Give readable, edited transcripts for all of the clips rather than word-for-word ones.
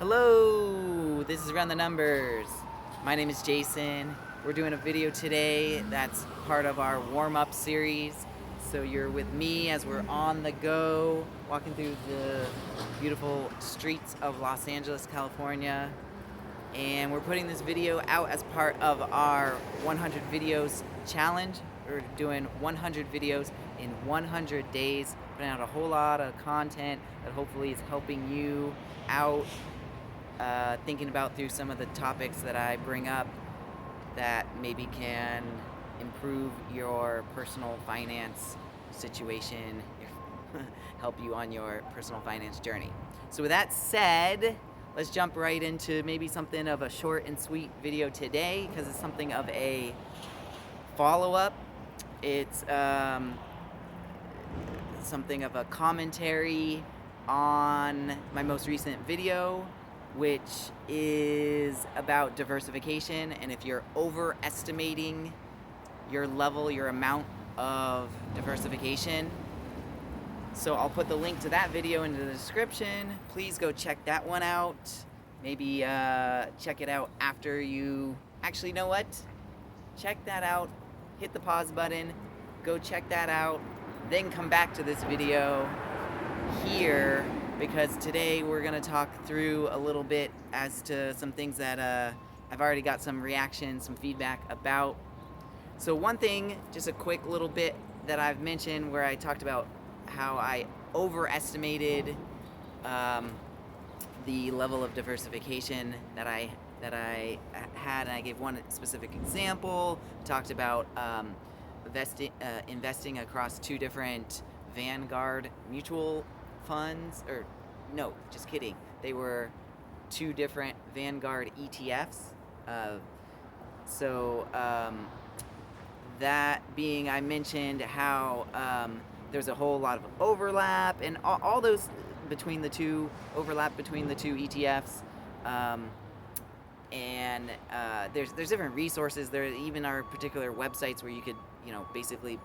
Hello, this is Run the Numbers. My name is Jason. We're doing a video today that's part of our warm-up series. So you're with me as we're on the go, walking through the beautiful streets of Los Angeles, California. And we're putting this video out as part of our 100 videos challenge. We're doing 100 videos in 100 days, putting out a whole lot of content that hopefully is helping you out, thinking about through some of the topics that I bring up that maybe can improve your personal finance situation, help you on your personal finance journey. So with that said, let's jump right into maybe something of a short and sweet video today, because it's something of a follow-up. It's something of a commentary on my most recent video, which is about diversification, and if you're overestimating your level, your amount of diversification. So I'll put the link to that video in the description. Please go check that one out. Maybe check it out after you... Actually, you know what? Check that out. Hit the pause button. Go check that out. Then come back to this video here, because today we're going to talk through a little bit as to some things that I've already got some reaction, some feedback about. So one thing, just a quick little bit that I've mentioned where I talked about how I overestimated the level of diversification that I had, and I gave one specific example. Talked about investing across two different Vanguard mutual funds, or no, just kidding. They were two different Vanguard ETFs. That being, I mentioned how there's a whole lot of overlap and all those between the two, overlap between the two ETFs. There's different resources. There even are particular websites where you could, basically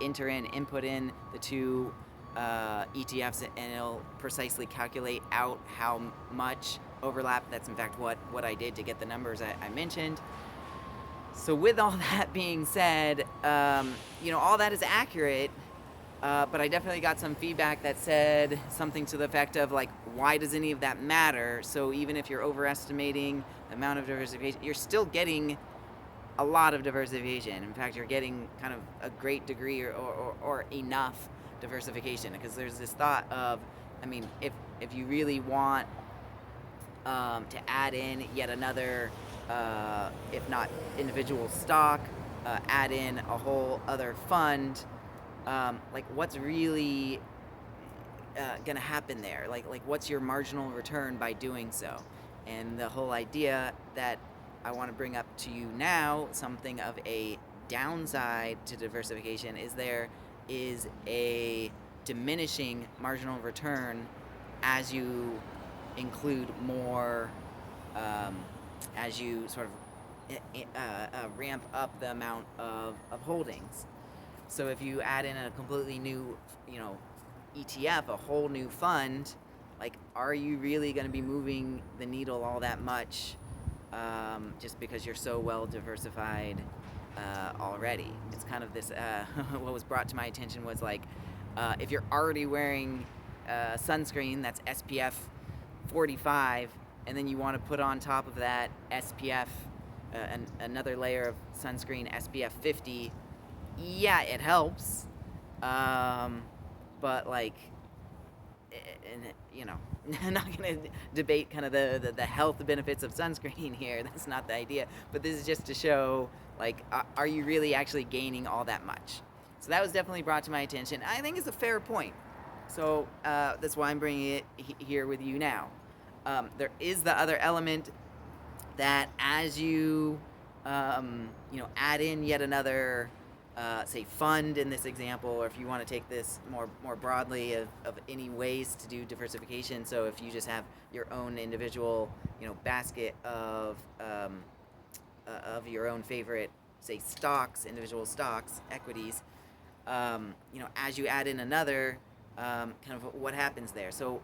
input in the two ETFs, and it'll precisely calculate out how much overlap. That's in fact what I did to get the numbers I mentioned. So with all that being said, all that is accurate, but I definitely got some feedback that said something to the effect of, like, why does any of that matter? So even if you're overestimating the amount of diversification, you're still getting a lot of diversification. In fact, you're getting kind of a great degree or enough diversification, because there's this thought of, if you really want to add in yet another, if not individual stock, add in a whole other fund, like what's really gonna happen there? Like what's your marginal return by doing so? And the whole idea that I want to bring up to you now, something of a downside to diversification, is there is a diminishing marginal return as you include more, as you sort of ramp up the amount of holdings. So if you add in a completely new, ETF, a whole new fund, like, are you really going to be moving the needle all that much, just because you're so well diversified already? It's kind of this, what was brought to my attention was, like, if you're already wearing sunscreen that's SPF 45, and then you want to put on top of that SPF, another layer of sunscreen, SPF 50, yeah, it helps, but, like, I'm not going to debate kind of the health benefits of sunscreen here. That's not the idea. But this is just to show, like, are you really actually gaining all that much? So that was definitely brought to my attention. I think it's a fair point. So that's why I'm bringing it here with you now. There is the other element that as you, add in yet another, say, fund in this example, or if you want to take this more broadly of any ways to do diversification. So if you just have your own individual, basket of your own favorite, say, stocks, individual stocks, equities, as you add in another, kind of what happens there. So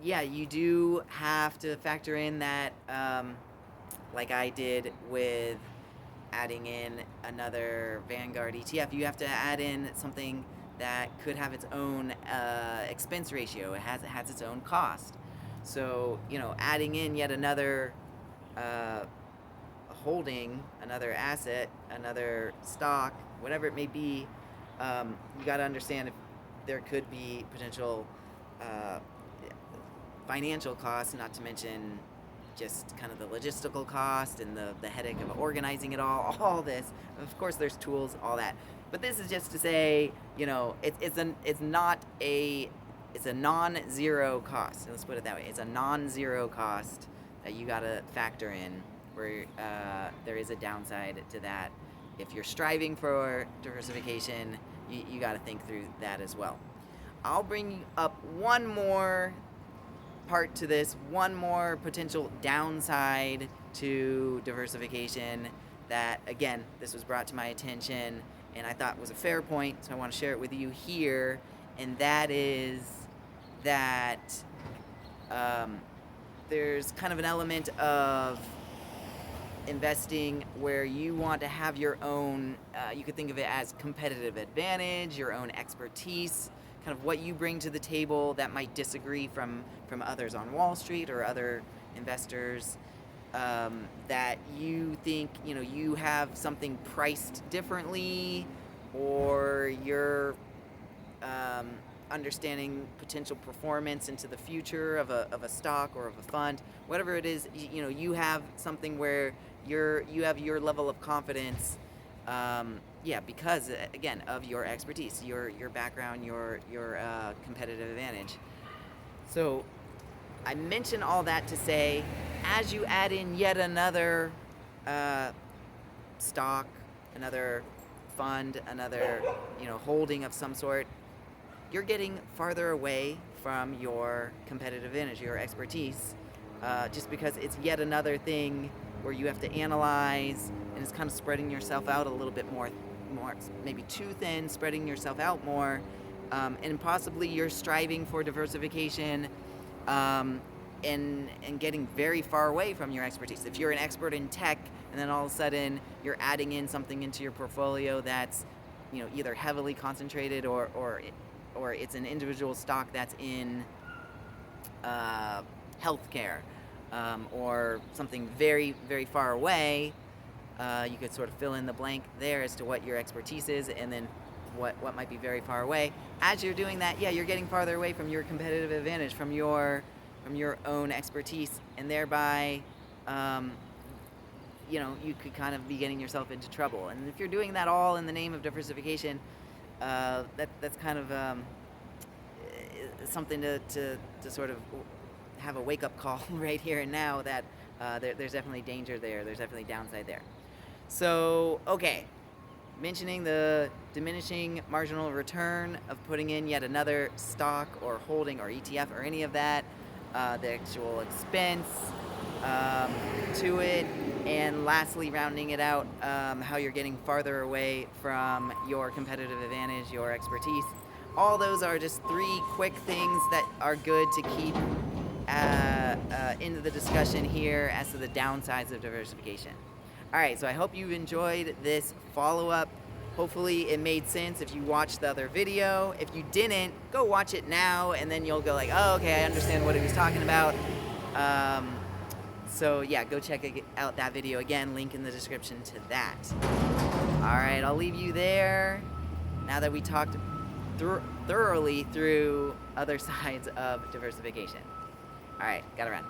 yeah, you do have to factor in that, like I did with adding in another Vanguard ETF, you have to add in something that could have its own expense ratio. It has its own cost. So adding in yet another uh, holding, another asset, another stock, whatever it may be, you got to understand if there could be potential uh, financial costs, not to mention just kind of the logistical cost and the headache of organizing it all this. Of course, there's tools, all that. But this is just to say, it's not it's a non-zero cost. Let's put it that way. It's a non-zero cost that you got to factor in, where there is a downside to that. If you're striving for diversification, you got to think through that as well. I'll bring up one more part to this, one more potential downside to diversification that, again, this was brought to my attention and I thought was a fair point, so I want to share it with you here, and that is that there's kind of an element of investing where you want to have your own, you could think of it as competitive advantage, your own expertise, kind of what you bring to the table that might disagree from others on Wall Street or other investors, that you think you have something priced differently, or you're understanding potential performance into the future of a stock or of a fund, whatever it is. You have something where you have your level of confidence, because again of your expertise, your background, your competitive advantage. So I mention all that to say, as you add in yet another stock, another fund, another holding of some sort, you're getting farther away from your competitive advantage, your expertise, just because it's yet another thing where you have to analyze, and it's kind of spreading yourself out a little bit more maybe too thin, spreading yourself out more, and possibly you're striving for diversification, and getting very far away from your expertise. If you're an expert in tech, and then all of a sudden you're adding in something into your portfolio that's either heavily concentrated or it's an individual stock that's in healthcare, or something very, very far away, you could sort of fill in the blank there as to what your expertise is, and then what might be very far away. As you're doing that, you're getting farther away from your competitive advantage, from your own expertise, and thereby, you could kind of be getting yourself into trouble. And if you're doing that all in the name of diversification, that's kind of something to sort of have a wake-up call right here and now, that there's definitely danger there. There's definitely downside there. So, okay, mentioning the diminishing marginal return of putting in yet another stock or holding or ETF or any of that, the actual expense to it, and lastly, rounding it out, how you're getting farther away from your competitive advantage, your expertise. All those are just 3 quick things that are good to keep into the discussion here as to the downsides of diversification. All right, so I hope you enjoyed this follow-up. Hopefully it made sense if you watched the other video. If you didn't, go watch it now, and then you'll go like, oh, okay, I understand what he was talking about. So yeah, go check out that video. Again, link in the description to that. All right, I'll leave you there now that we talked thoroughly through other sides of diversification. All right, gotta run.